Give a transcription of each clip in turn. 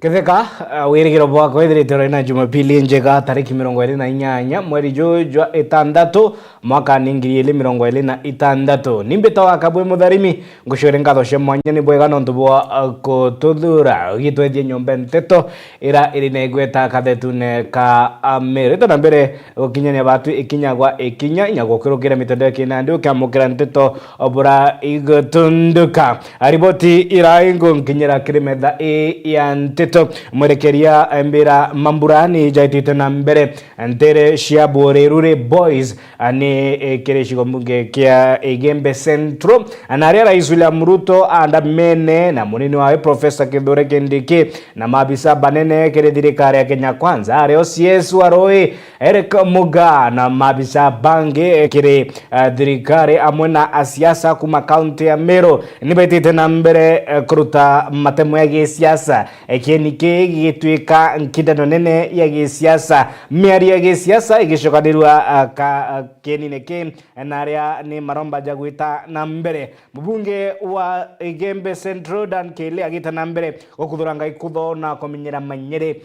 Ketheka wirigiro bwa kwethirite na Jumapili njega tariki 28 mweri jwa 6 mwaka 2026 nimbeta wa kabwe mutharimi ngucure ngatho cia mwanya ni bwega no ntubwa kututhura gitwethie nyombe nteto ira iri na igweta kathetune ka amerita na mbere ukinyania batu ikinyagwa ikinya nyagukirukira mitendo kinandi ukamukira nteto obura igotunduka riboti ira ingo nkinyira kirimetha ya nteto mwerekeria mbira mamburani jaitite na mbere ntere cia Borerure Boys ani kireshigo munge kia Igembe Central anaria Rais William Ruto andamene na munini wa Professor Kithure Kindiki na mabisa banene kire thirikari ya Kenya Kwanza ario CS Waroi Eric Muga na mabisa bange kire thirikari amwe na asiasa kuma county ya Meru nibetite na mbere kuruta matemo ya gisiasa nike gitwika nkindano nene ya gisiasa miari ya gisiasa igishokanirwa ka kenineke naria ni maromba jagwita na mbere mbunge wa Igembe Central Dan Kele agita na mbere okuthuranga ikutho na komenyera manyere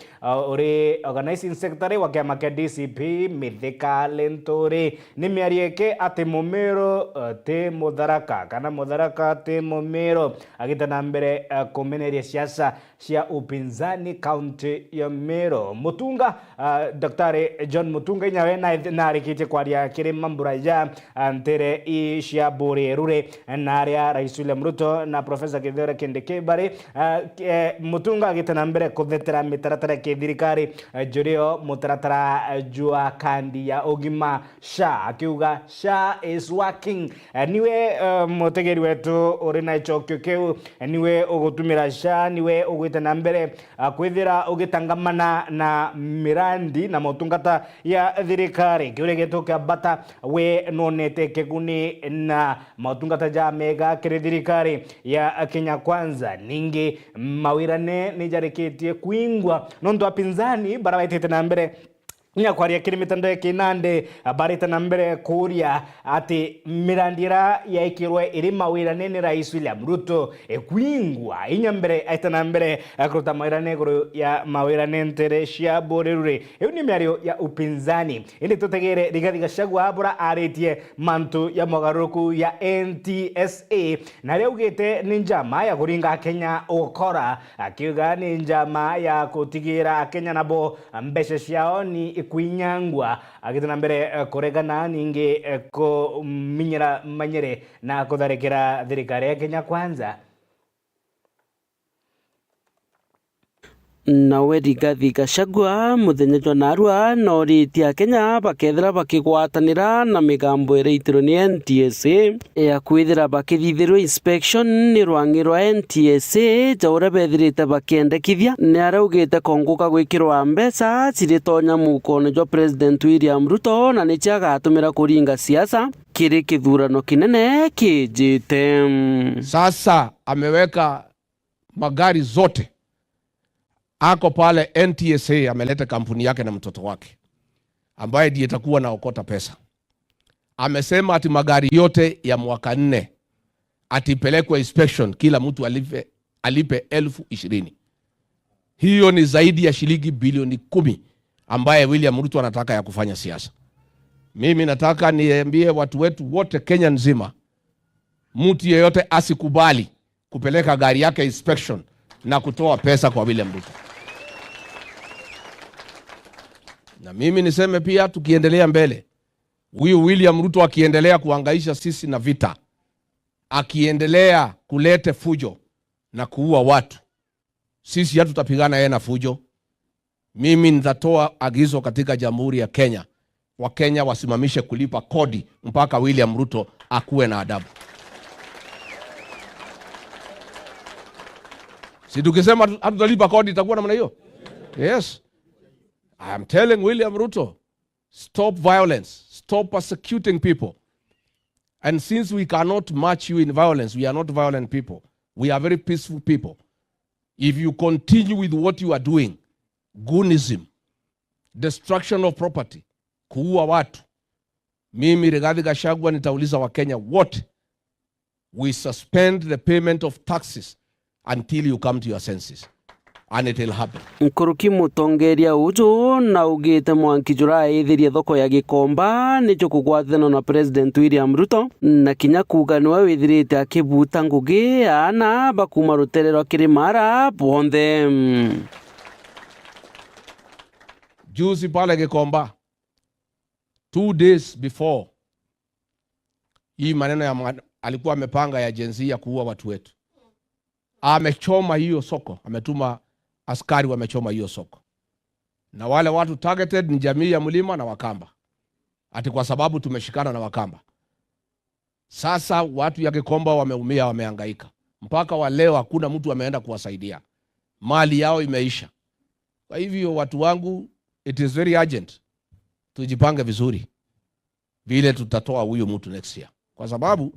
uri organizing secretary wa kiama kia DCP Mithika Lentore ni miari yake ati Mumero te Mutharaka kana Mutharaka te Mumero agita na mbere komeneria siasa cia upinzani county ya Meru Mutunga Daktari John Mutunga nyawe na arikite kwaria kire mambura ya ntere cia Borerure na aria Rais William Ruto na Professor Kithure Kindiki bare Mutunga agitana mbere kuthetera mitaratara ke thirikari jurio mutaratara jua kandi ya ogima SHA akiuga SHA is working niwe mutegeri wetu uri na ichokyo keu niwe ugutumira SHA niwe ugwita mbere kwithira ugitangamana na mirandi na motungata ya thirikari kiure getoka bata we nonete keguni na motungata ja mega kire thirikari ya Kenya Kwanza ningi mawirane nijarikitie kuingwa nondo apinzani barabaitete na mbere nya kwaria kiri mitando ya kinande barita na mbere kuria ati mirandira ya ikirwe iri mawirane ni Rais William Ruto kuingwa inya mbere aita na mbere kuruta mawirane guru ya mawirane ntere cia Borerure iyo ni miario ya upinzani indi tutegere Rigathi Gachagua abura aretie mantu ya mogaruku ya NTSA na leo ugite ni njama ya kuringa Kenya ukora akiuga ni njama ya kutigira Kenya nabo mbeshe ciao ni kuinyangwa agitana mbere kuregana ningi ko minyera manyere na kutharekera thirikari ya Kenya Kwanza nawe Rigathi Gachagua muthenya jwa narua noritia Kenya bakethira bakigwatanira na migambo ireitirwo ni NTSA ya kwithira bakithithirwo inspection ni rwangi rwa NTSA jaura bethirite bakiendekithia ni araugite konguka gwikirwa mbeca ciritonya mukone jwa President William Ruto na ni ciagatumira kuringa siasa kiri kithurano kinene kijite. Sasa ameweka magari zote ako pale NTSA ameleta kampuni yake na mtoto wake ambaye ndiye atakuwa naokota pesa. Amesema ati magari yote ya mwaka 4 atipelekwe inspection kila mtu alipe 20,000. Hiyo ni zaidi ya shilingi bilioni 10 ambaye William Ruto anataka ya kufanya siasa. Mimi nataka niambie watu wetu wote Kenya nzima, mtu yeyote asikubali kupeleka gari yake inspection na kutoa pesa kwa William Ruto. Na mimi niseme pia tukiendelea mbele, huyu William Ruto akiendelea kuhangaisha sisi na vita, akiendelea kulete fujo na kuua watu, sisi hatutapigana yeye na fujo. Mimi nitatoa agizo katika Jamhuri ya Kenya, Wakenya wasimamishe kulipa kodi mpaka William Ruto akuwe na adabu. Si tukisema hatutalipa kodi itakuwa namna hiyo? Yes. I am telling William Ruto, stop violence, stop persecuting people. And since we cannot match you in violence, we are not violent people. We are very peaceful people. If you continue with what you are doing, goonism, destruction of property, kuua watu, mimi Rigathi Gachagua nitauliza Wakenya wote, we suspend the payment of taxes until you come to your senses. and it will happen. Nkuruki mutongeria uju na ugite Mwangi jura ithirie thoko ya Gikomba nicho kugwathano na President William Ruto na kinya kuga niwe withirite akibuta ngugi ana bakuma ruterero Kirimara bonthe. Juzi pale Gikomba 2 days before hii maneno ya alikuwa amepanga ya jenzi ya kuua watu wetu, amechoma hiyo soko, ametuma askari wamechoma hiyo soko, na wale watu targeted ni jamii ya Mlima na Wakamba, ati kwa sababu tumeshikana na Wakamba. Sasa watu ya Gikomba wameumia, wamehangaika, mpaka wa leo hakuna mtu ameenda kuwasaidia, mali yao imeisha. Kwa hivyo watu wangu, it is very urgent tujipange vizuri vile tutatoa huyo mtu next year, kwa sababu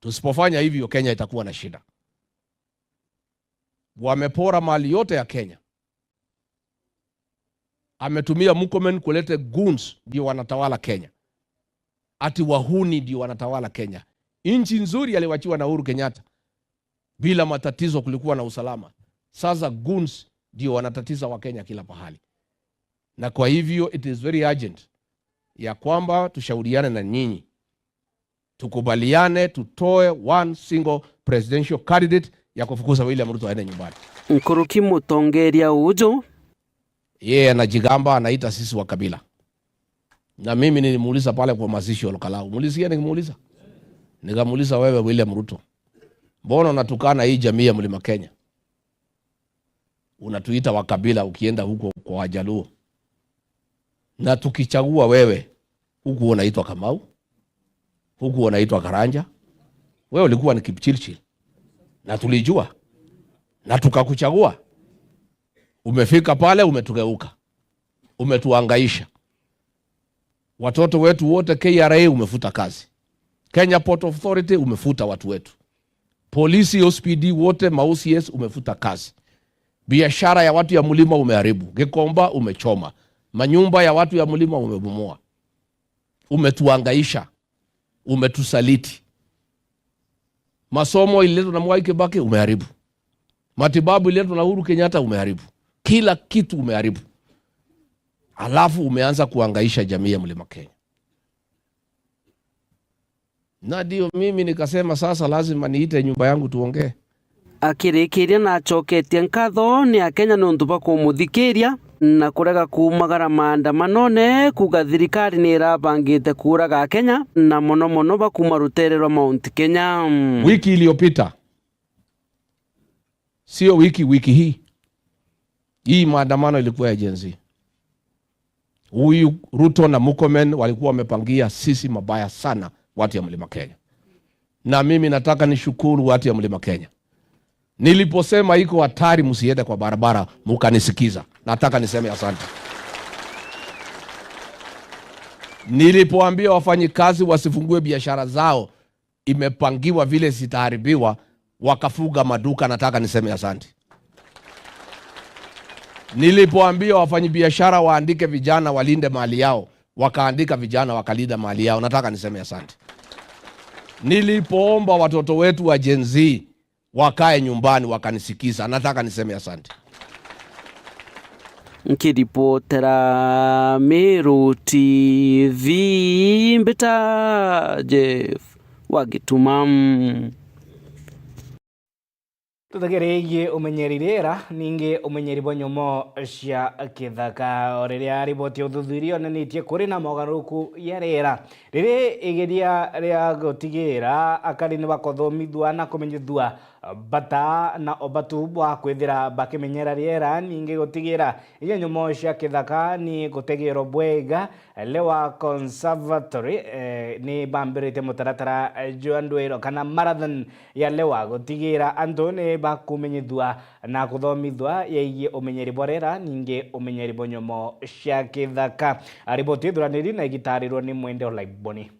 tusipofanya hivyo Kenya itakuwa na shida. Wamepora mali yote ya Kenya. Ametumia Murkomen kulete goons ndio wanatawala Kenya. Ati wahuni ndio wanatawala Kenya. Nchi nzuri aliwachiwa na Uhuru Kenyatta bila matatizo, kulikuwa na usalama. Sasa goons ndio wanatatiza wa Kenya kila pahali. Na kwa hivyo it is very urgent ya kwamba tushauriane na nyinyi, tukubaliane tutoe one single presidential candidate ya kufukuza William Ruto aende nyumbani. Nkuruki mutongeria uju yeye anajigamba anaita sisi wa kabila, na mimi nilimuuliza pale kwa mazishi ya Lokalau, mulisikia nikimuuliza, nikamuuliza wewe William Ruto, mbona unatukana hii jamii ya Mlima Kenya, unatuita wa kabila ukienda huko kwa Wajaluo, na tukichagua wewe huku unaitwa Kamau, huku unaitwa Karanja, wewe ulikuwa ni Kipchirchir na tulijua na tukakuchagua. Umefika pale umetugeuka, umetuangaisha watoto wetu wote. KRA umefuta kazi, Kenya Port Authority umefuta watu wetu, polisi OSPD wote ma-OCS umefuta kazi, biashara ya watu ya Mlima umeharibu, Gikomba umechoma, manyumba ya watu ya Mlima umebomoa, umetuangaisha, umetusaliti. Masomo ililetwa na Mwai Kibaki umeharibu, matibabu ililetwa na Uhuru Kenyatta umeharibu, kila kitu umeharibu. Alafu umeanza kuangaisha jamii ya Mlima Kenya. Na ndio mimi nikasema sasa lazima niite nyumba yangu tuongee. Akirikiria na acoketie nkatho ni Akenya nundu ba kumuthikiria na kurega kumagara maandamanone kuga thirikari ni irabangite kuraga Kenya na mono mono ba kuma ruterero Mount Kenya. Wiki iliyopita, sio wiki hii maandamano ilikuwa ya Gen Z. Huyu Ruto na Murkomen walikuwa wamepangia sisi mabaya sana watu ya Mlima Kenya, na mimi nataka nishukuru watu ya Mlima Kenya. Niliposema iko hatari msiende kwa barabara, mkanisikiza. Nataka niseme asante. Nilipoambia wafanyikazi wasifungue biashara zao, imepangiwa vile zitaharibiwa, wakafuga maduka, nataka niseme asante. Nilipoambia wafanyabiashara waandike vijana walinde mali yao, wakaandika vijana wakalinda mali yao, nataka niseme asante. Nilipoomba watoto wetu wa Gen Z wakae nyumbani, wakanisikiza, nataka niseme asante. Nkiripotera Meru TV Mbita Jeff Wagitumam. Tutagereigie umenyeri rĩera ninge umenyeri bo nyomo cia kithaka o riria riboti uthuthuria onanitie kuri na mogaruku ya rĩera rĩrĩ igeria ria gutigira akari ni bakothomithwa na kumenyithua bata na obatu bwa kwithira bakimenyera rĩera ninge gutigira iyo nyomo cia kithaka ni gutegero bwega lewa conservatory ni bambirite mutaratara joandwero kana marathon ya lewa gutigira Antone bakumenyithwa na kuthomithwa yegie umenyeri bwa rĩera ninge umenyeri bo nyomo cia kithaka. Riboti thuraniri na igitarirwo ni Mwende Olaiboni.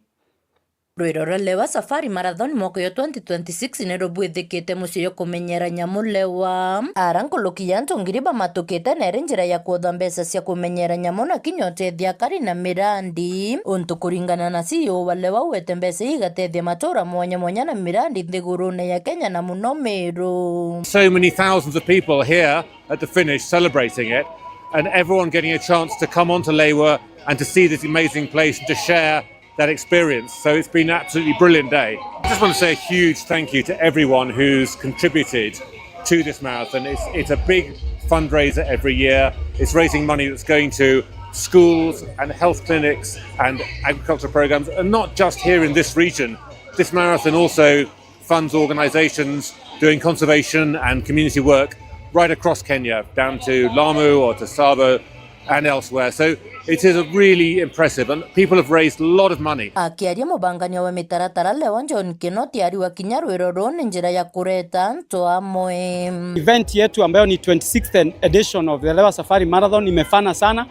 Rwirora lewa Safari Marathon mwaka yo 2026 Nairobi ithikite mucii yo kumenyera nyamu lewa arankulukia ntungiriba matukite nere njira ya kuotha mbeca cia kumenyera nyamu na kinyotethia kari na mirandi untu kuringana na CEO wa lewa wete mbeca igatethia matura mwanya mwanya na mirandi nthigurune ya Kenya na muno Meru. So many thousands of people here at the finish celebrating it, and everyone getting a chance to come onto Lewa and to see this amazing place and to share that experience. So it's been an absolutely brilliant day. I just want to say a huge thank you to everyone who's contributed to this marathon. It's a big fundraiser every year. It's raising money that's going to schools and health clinics and agricultural programs, and not just here in this region. This marathon also funds organisations doing conservation and community work right across Kenya, down to Lamu or to Tsavo and elsewhere. So it is a really impressive, and people have raised a lot of money. Akiaria mubangania wa mitaratara lewa John Kinoti ariwa kinya Rwiroro ni njira ya kureta nto amwe. Event yetu ambayo ni 26th edition of the Lewa Safari Marathon imefana sana.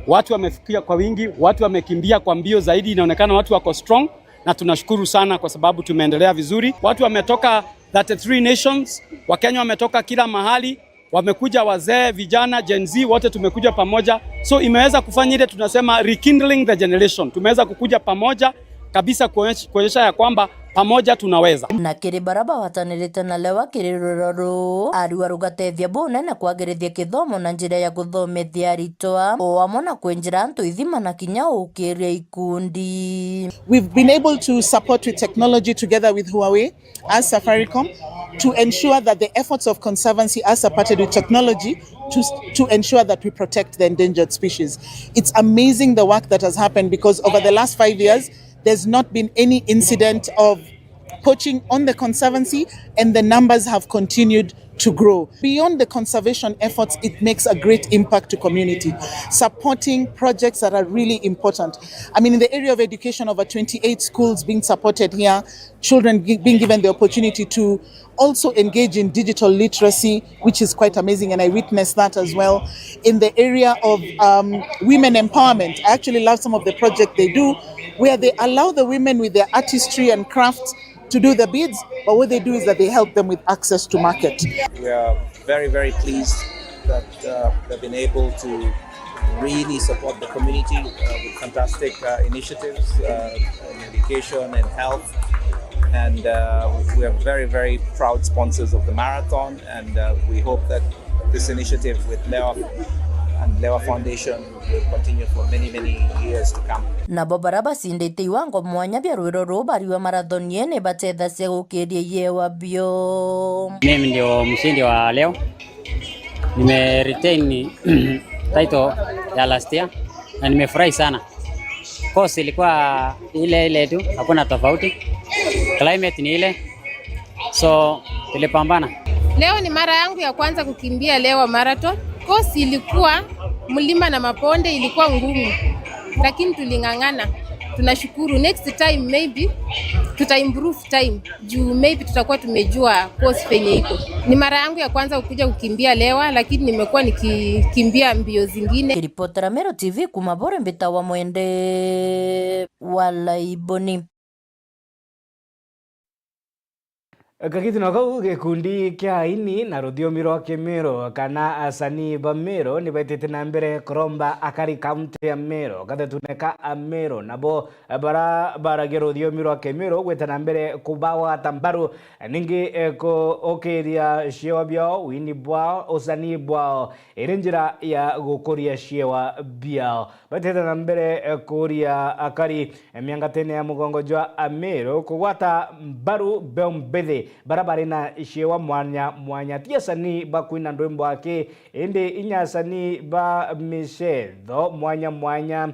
Watu wamefikia kwa wingi, watu wamekimbia kwa mbio zaidi, inaonekana watu wako strong na tunashukuru sana kwa sababu tumeendelea vizuri. Watu wametoka 33 nations, Wakenya wametoka kila mahali. Wamekuja wazee, vijana, Gen Z, wote tumekuja pamoja. So imeweza kufanya ile tunasema rekindling the generation. Tumeweza kukuja pamoja kabisa kuonyesha ya kwamba pamoja tunaweza. Na kiri baraba watanirite na lewa kiri Rwiroro ariwa rugatethia bune na kwagirithia kithomo na njira ya guthomethia aritwa o amona kwenjira antu ithima na kinya ukiria ikundi. We've been able to support with technology together with Huawei as Safaricom to ensure that the efforts of conservancy are supported with technology to ensure that we protect the endangered species. It's amazing the work that has happened, because over the last 5 years there's not been any incident of poaching on the conservancy, and the numbers have continued to grow. Beyond the conservation efforts, it makes a great impact to community, supporting projects that are really important. I mean, in the area of education, over 28 schools being supported here, children being given the opportunity to also engage in digital literacy, which is quite amazing, and I witnessed that as well. In the area of women empowerment, I actually love some of the projects they do, where they allow the women with their artistry and crafts to do the beads, but what they do is that they help them with access to market. We are very, very pleased that they've been able to really support the community with fantastic initiatives in education and health. And we are very, very proud sponsors of the marathon, and we hope that this initiative with Lewa and Lewa Foundation will continue for many, many years to come. Na bobaraba sindete iwango mwanya bya Rwiroro bariwa marathon yene batetha cia gukiria yewa bio. Mimi ndio mshindi wa leo. Nime retain title ya last year na nimefurahi sana. Course ilikuwa ile tu, hakuna tofauti. Climate ni ile. So tulipambana. Leo ni mara yangu ya kwanza kukimbia Lewa Marathon. Course ilikuwa mlima na maponde, ilikuwa ngumu, lakini tuling'ang'ana. Tunashukuru. Next time maybe tuta improve time, juu maybe tutakuwa tumejua course penye iko. Ni mara yangu ya kwanza kukuja kukimbia Lewa, lakini nimekuwa nikikimbia mbio zingine. Ripota Meru TV kumabore mbita wa mwende wala iboni. Kakitu na kau gikundi kia ini na rũthiomi rwa Kĩmĩro kana asanii ba Meru ni baitĩte na mbere kuromba akari kaunti ya Meru gathetuneka Meru nabo baragia rũthiomi rwa Kĩmĩro gweta na mbere kubawa tambaru ningi okeria ciewa biao wini bwao usanii bwao ĩrĩ njĩra ya gũkũria ciewa biao baitĩte na mbere kuria akari miangatene ya mugongo jwa Meru kugwata mbaru beombethi barabara na ciewa mwanya tiasani bakwina ndwimbo ake indi inyasani ba micetho mwanya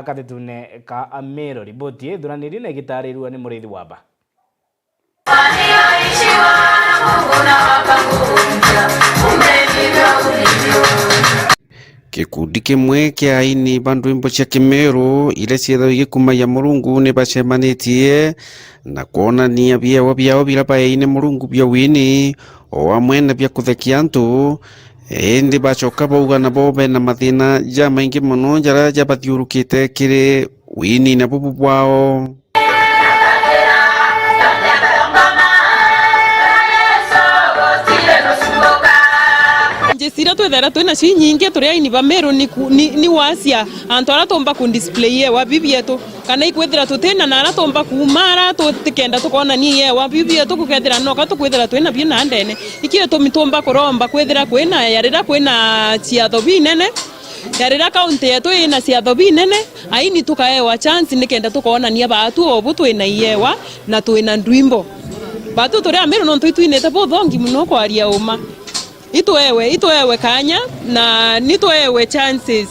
kathetune ka Meru. Riboti thuraniri na gitarirwa ni Muriithi Wamba. Gikundi kimwe kia aini ba ndwimbo cia Kĩmĩro ile cietho igĩkumaya Mũrungu nĩ bacemanitie na kuonania biewa biao bila baine Mũrungu bia wini o amwe na bia kuthekia antu indi bacoka bauga nabo bena mathina ja maingi muno jara ja bathiurukite kiri wini na bubu bwao. ira twethera twina ci nyingi turi aini ba Meru ni wacia antu ara tomba ku display wa bibietu kana ikwethira tutina na ara tomba kumara tutikenda tukona ni ye wa bibietu kukethira no ka tukwethira twina bina ndene ikire tumitomba kuromba kwethira kwina yarira kwina ciatho binene yarira kaunti yetu ina ciatho binene aini tukaewa chance nikenda tukona ni abatu obu twina yewa na twina ndwimbo batu turi Meru no twinete bothongi muno kwaria uma itwewe kanya na nitwewe chances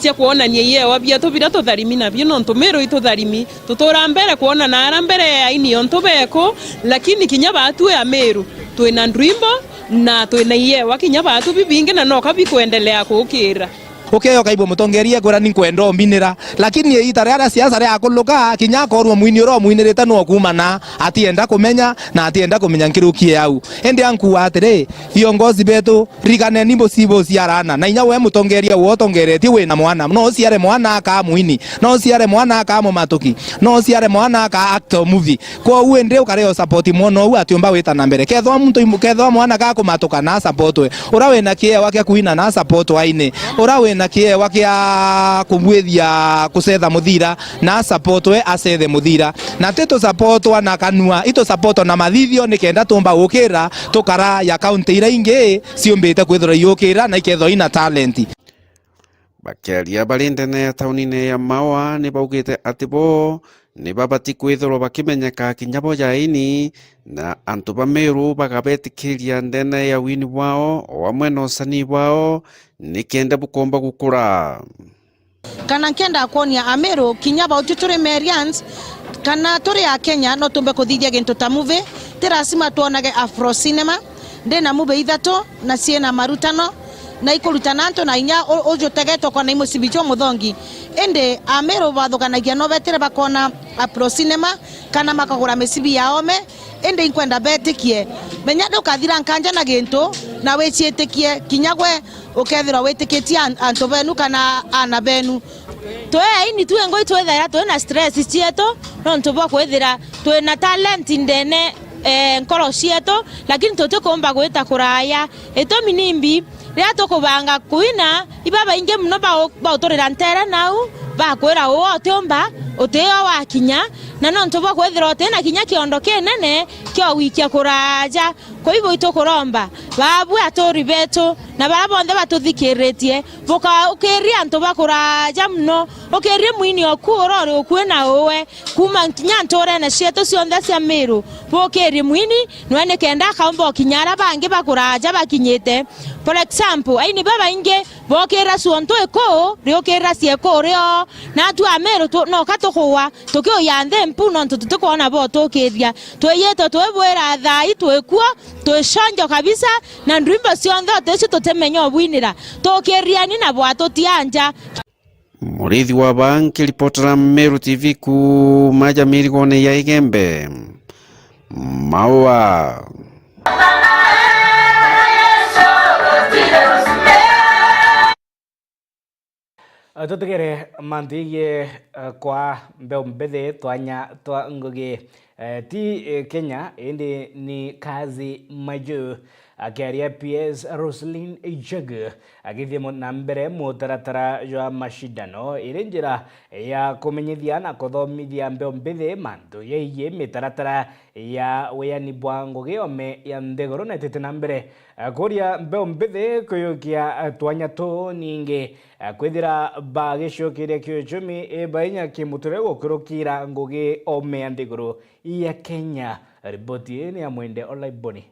cia kuona ni yewa bia tubira tutharimi na bia no Meru itutharimi tutura mbere kuona na ara mbere aini onto beko lakini kinya batu ya Meru twina ndwimbo na twina yewa kinya batu bibinge na no kabikuendelea kukira ukeyo kaibo mutongerie gura ni kwendo mbinira lakini itare ara siasa ria kuluka kinya korwo muini ro muinirite no kumana atienda kumenya na atienda kumenya nkirukie au ende anku atire viongozi betu rigane nimbo sibo ciarana na inya we mutongerie wo tongereti we na mwana no ciare mwana ka muini no ciare mwana ka mumatuki no ciare mwana ka actor movie kwa uende ukareo support mono u atiomba wita na mbere kethwa muntu kethwa mwana ka kumatuka na support we ura we na kie wake kuina na support waine ura we na kie wakia kubwithia kusetha muthira na support we asethe muthira na teto support na kanua ito support na mathithio nikenda tumba ukira tukara ya county ira ingi ciombite kwithira yukira na iketho ina talent bakiaria barindene ya taunine ya Maua ni baugite atibo ni babati kwithirwo bakimenyeka kinyabo yaini na antu ba Meru bagabetikiria ndene ya wini wao wamwe no sani wao nikenda bukomba gukura kana nkenda kuonia Ameru kinyaba ututuri Merians kana turi ya Kenya no tumbe kuthithia gintu ta movie tirasima tuonage Afro cinema ndena movie ithato na ciena marutano na ikurutana antu na inya ujutegetwo kona imucibicho muthongi ende Ameru bathukanagia no betire bakona Afro cinema kana makagura mecibi ya ome ende inkwenda betikie menya ndukathira nkanja na gintu na wicietikie kinyagwe ukethira witikitie antu benu kana ana benu twe aini tu ngo itwethera twena stress cieto no ntubo kwethira twena talent ndene nkoro cieto lakini tutukomba gwita kuraya etomi nimbi ria tukubanga kuina ibaba inge muno ba utorera ntera nau ba kwera wo tiomba uteo wa kinya na no ntubo kwethira tena kinya kiondo kinene kyo wikia kuraja kwa hivyo itokoromba babu atori beto na barabonde batuthikiretie boka ukeria ntuba kuraja muno ukeria muini okurore okwena owe kuma kinya ntore na cieto cionthe cia Meru bokeria muini nwene kenda kaombo kinyara bange bakuraja bakinyete for example aini baba inge bokera suonto eko riokera cieko rio na tu Meru no katokuwa tokyo yanthe mpuno ntutukona bo tokethia tweyeto twebwera thai twekua tweshonjo kabisa na ndwimbo cionthe tecio tutemenya obwinira tokeriani na bwato tianja murithi wa banki reporter Meru TV ku maja mirigone ya Igembe Maua tutigere mantigie kwa mbeu mbethe twanya twa ngugi ti Kenya indi ni kazi maju akiaria PS Roslyn Ijegu agithie na mbere mutaratara jwa mashindano iri njira ya kumenyithia na kuthomithia mbeu mbethe mantu yeiye mitaratara ya weyani bwa ngugi ome ya nthiguru na tete na mbere kuria mbeu mbethe kuyukia twanya tu ningi kwithira bagicokeria kiuchumi bainya kimuture gukurukira ngugi ome ya nthiguru ya Kenya. Ripoti ni ya Mwende Olaiboni.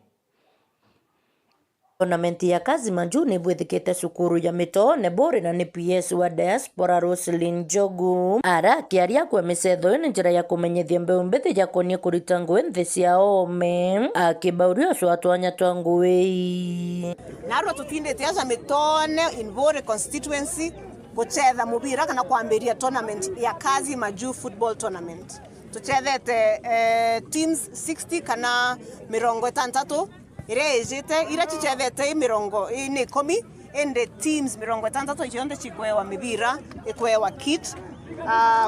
Tournament ya kazi maju ni bwithikite cukuru ya mito ne bore na ni PS wa diaspora Roslyn Ijegu ara akiaria kwa micetho ni njira ya kumenyithia mbeu mbithi ya konie kurita ngui nthi cia ome akibauria cwa twanya twa ngui naro tutindite aca mitone in Bore constituency gucetha mubira kana kwambiria tournament ya kazi maju football tournament tuchethete teams 60 kana 60 irejete ira chichethete mirongo ini 10 ende teams 60 ichionde chikwewa mibira ikwewa kit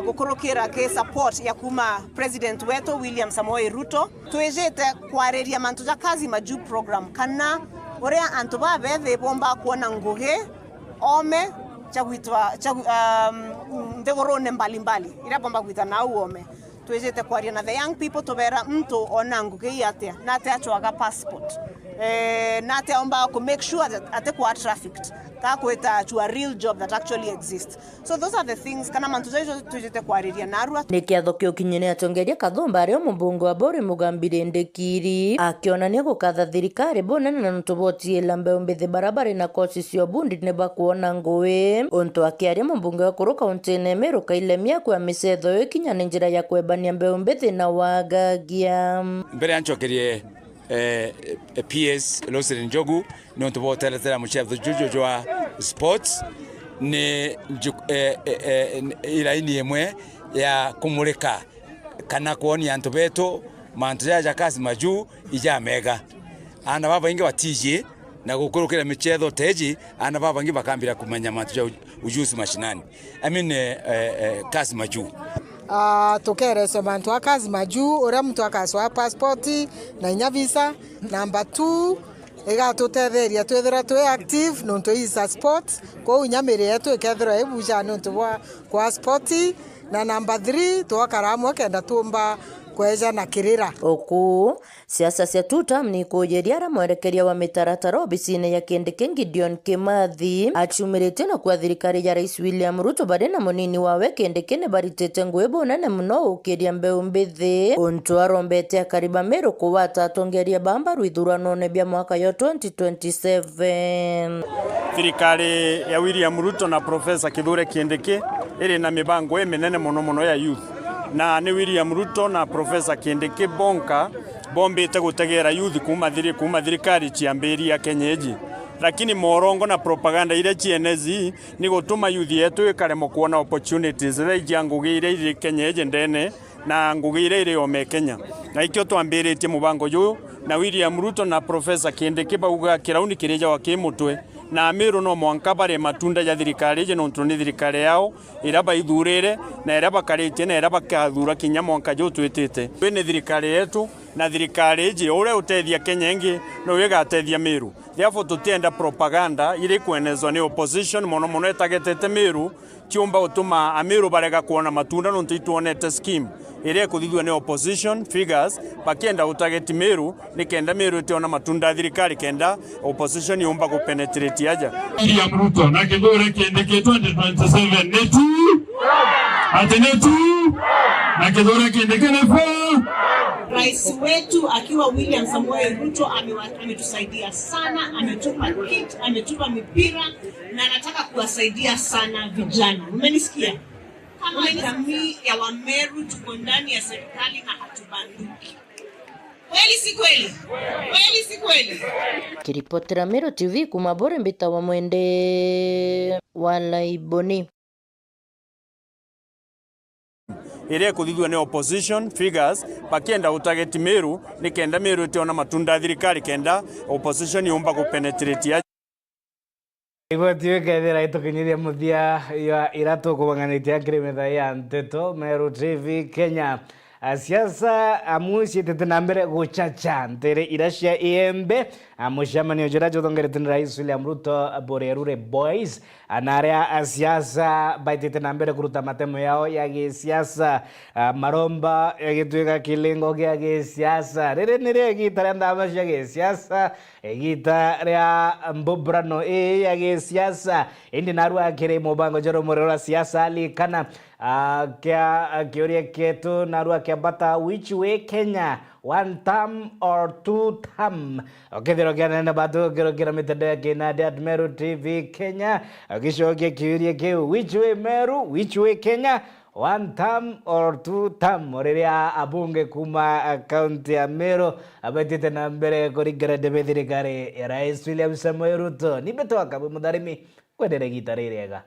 gukurukira ke support ya kuma president wetu William Samoei Ruto twejete kwareria mantu ja kazi maju program kana uria antu babethe bomba kuona ngugi ome chagwitwa ndegorone mbalimbali ira bomba gwita na uome twejete kwaria na the young people tubera mtu ona ngugi atia na ate achwaga passport na ate omba ku make sure that ate kwa trafficked ka kweta to a real job that actually exists. So those are the things kana mantu twejete kwaria na arua ni kiatho kio kinyene atongeria Kathumba ario mumbungo wa Bori Mugambire Ndekiri akionania gukatha thirikari bonene na ntubotie lambe umbithe barabara na kosi cio bundi ne bakuona ngui onto akiaria mumbungo wa Kuru kaunti ne Meru Kailemia kwa misetho ikinyane njira ya kwebania mbe umbithe na wagagia mbere anchokerie PS Losiri Njogu no tuboteletera muchezo juju wa sports ni iraini emwe ya kumulika kana kuonia antu betu mantu ya kazi maju ija mega ana baba ingi batije na gukurukira michezo teji ana baba ingi bakambira kumanya mantu ya ujuzi mashinani kazi maju tukerese bantu akazi maju ora mtu akaswa passport na inya visa. Number 2 ega tutetheria twethera twe active no tuisa sports ko unyamire yetu ikethera ebuja no tuwa kwa sport. Na number 3 twakaramu kenda tumba kweja na kirira oku siasa cia tutam ni kujeria ra mwerekeria wa mitaratara obisine ya Kindiki Gideon Kimathi achumirite na kwa thirikari ya Rais William Ruto bari na munini wawe Kindiki ne baritete ngwebo nene muno ukiria mbeu mbithi onto arombete akariba Meru kuwata atongeria bamba ruithurano ne bya mwaka ya 2027. Thirikari ya William Ruto na Profesa Kithure Kindiki iri na mibango eminene muno ya youth na ni William Ruto na Profesa Kindiki bonka bombete gutegera youth kuma thirikari ciambiria Kenyeji, lakini morongo na propaganda ile chienezi ni gutuma youth yetu ikaremo kuona opportunities ria ngugire iri Kenyeji ndene na ngugire iri ome Kenya. Na ikyo twambiritie mubango yu na William Ruto na Profesa Kindiki bauga kirauni kirija wa kimutwe na Meru no mwanka bare matunda ya thirikari je no ntuni thirikari yao iraba ithurire na iraba karite na iraba kathura kinya mwanka jo twitite bene thirikari yetu na thirikari je ure utethia Kenya ingi no wigatethia Meru. Therefore tutienda propaganda ile kuenezwa ni opposition mono etagetete Meru kiumba utuma Ameru barega kuona matunda no ntituonete scheme ile kuthithwa ni opposition figures bakienda utageti Meru nikenda Meru tiona matunda thirikari kenda opposition yumba kupenetrate aja ya Ruto na Kithure Kindiki 2027 netu atenetu na Kithure Kindiki nefa. Rais wetu akiwa William Samoei Ruto ametusaidia sana, ametupa kit, ametupa mipira na anataka kuwasaidia sana vijana. Umenisikia? Kama jamii ya Wameru tuko ndani ya serikali na hatubanduki. Kweli si kweli? Kweli si kweli? Kiripotera Meru TV kumabore mbita wa mwende wala iboni. Ile kuthithwa ni opposition figures bakienda utageti Meru nikenda Meru tiona matunda thirikari kenda opposition yumba kupenetrate igotio kethira itukinyiria muthia ya iratu kubanganitia krimetha ya Nteto Meru TV Kenya. Siasa amuciitete na mbere guchacha ntere iracia iembe mucamanio jura jothongerete ni Rais William Ruto Borerure Boys anaria siasa baitete na mbere kuruta matemo yao ya gisiasa maromba yagitwika kilingo gia gisiasa riri nire gita ndama cia gisiasa gita ria mbubrano ya gisiasa indi narua kire mubango joro morora siasa alikana kioria ketu narua kiambata which way Kenya, one term or two term. Okay, thero kianenda bado kira mitandao ya Meru TV Kenya akishokia kioria keu which way Meru, which way Kenya, one term or two term. Oreria abunge kuma kaunti ya Meru abatite na mbere kurigara debe thirikari ya Rais William Samoei Ruto. Nibetoka mudharimi kwendere gitaririega.